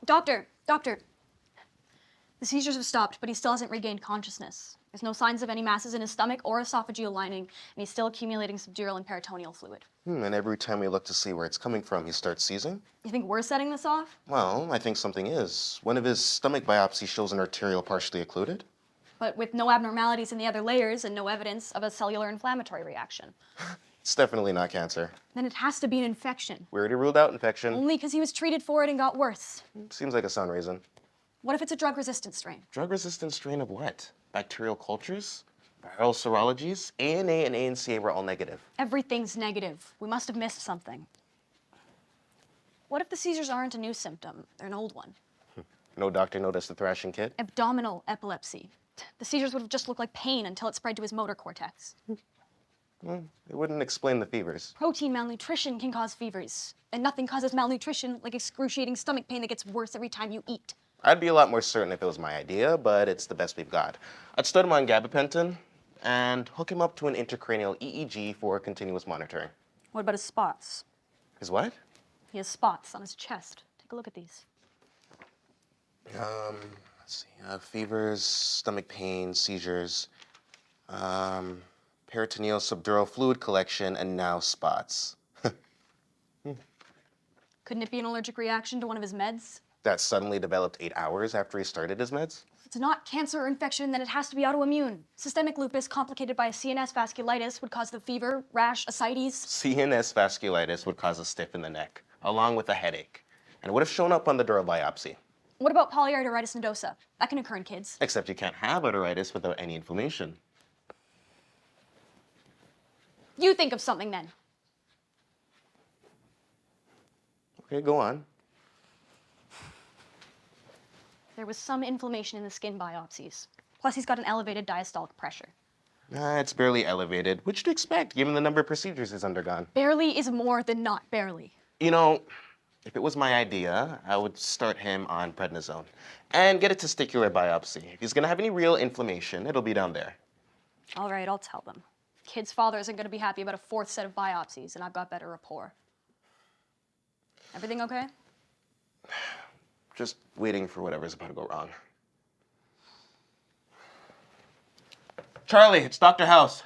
Doctor. The seizures have stopped, but he still hasn't regained consciousness. There's no signs of any masses in his stomach or esophageal lining, and he's still accumulating subdural and peritoneal fluid. And every time we look to see where it's coming from, he starts seizing? You think we're setting this off? Well, I think something is. One of his stomach biopsies shows an arterial partially occluded. But with no abnormalities in the other layers and no evidence of a cellular inflammatory reaction. It's definitely not cancer. Then it has to be an infection. We already ruled out infection. Only because he was treated for it and got worse. Seems like a sound reason. What if it's a drug-resistant strain? Drug-resistant strain of what? Bacterial cultures? Viral serologies? ANA and ANCA were all negative. Everything's negative. We must have missed something. What if the seizures aren't a new symptom? They're an old one. No doctor noticed the thrashing kid? Abdominal epilepsy. The seizures would have just looked like pain until it spread to his motor cortex. Well, it wouldn't explain the fevers. Protein malnutrition can cause fevers. And nothing causes malnutrition like excruciating stomach pain that gets worse every time you eat. I'd be a lot more certain if it was my idea, but it's the best we've got. I'd start him on gabapentin and hook him up to an intracranial EEG for continuous monitoring. What about his spots? His what? He has spots on his chest. Take a look at these. Let's see. Fevers, stomach pain, seizures, peritoneal subdural fluid collection, and now spots. Couldn't it be an allergic reaction to one of his meds? That suddenly developed 8 hours after he started his meds? If it's not cancer or infection, then it has to be autoimmune. Systemic lupus complicated by a CNS vasculitis would cause the fever, rash, ascites. CNS vasculitis would cause a stiff in the neck, along with a headache. And it would have shown up on the dural biopsy. What about polyarteritis nodosa? That can occur in kids. Except you can't have arteritis without any inflammation. You think of something then. Okay, go on. There was some inflammation in the skin biopsies. Plus, he's got an elevated diastolic pressure. It's barely elevated, which to expect given the number of procedures he's undergone. Barely is more than not barely. You know, if it was my idea, I would start him on prednisone and get a testicular biopsy. If he's gonna have any real inflammation, it'll be down there. All right, I'll tell them. Kid's father isn't gonna be happy about a fourth set of biopsies, and I've got better rapport. Everything okay? Just waiting for whatever's about to go wrong. Charlie, it's Dr. House.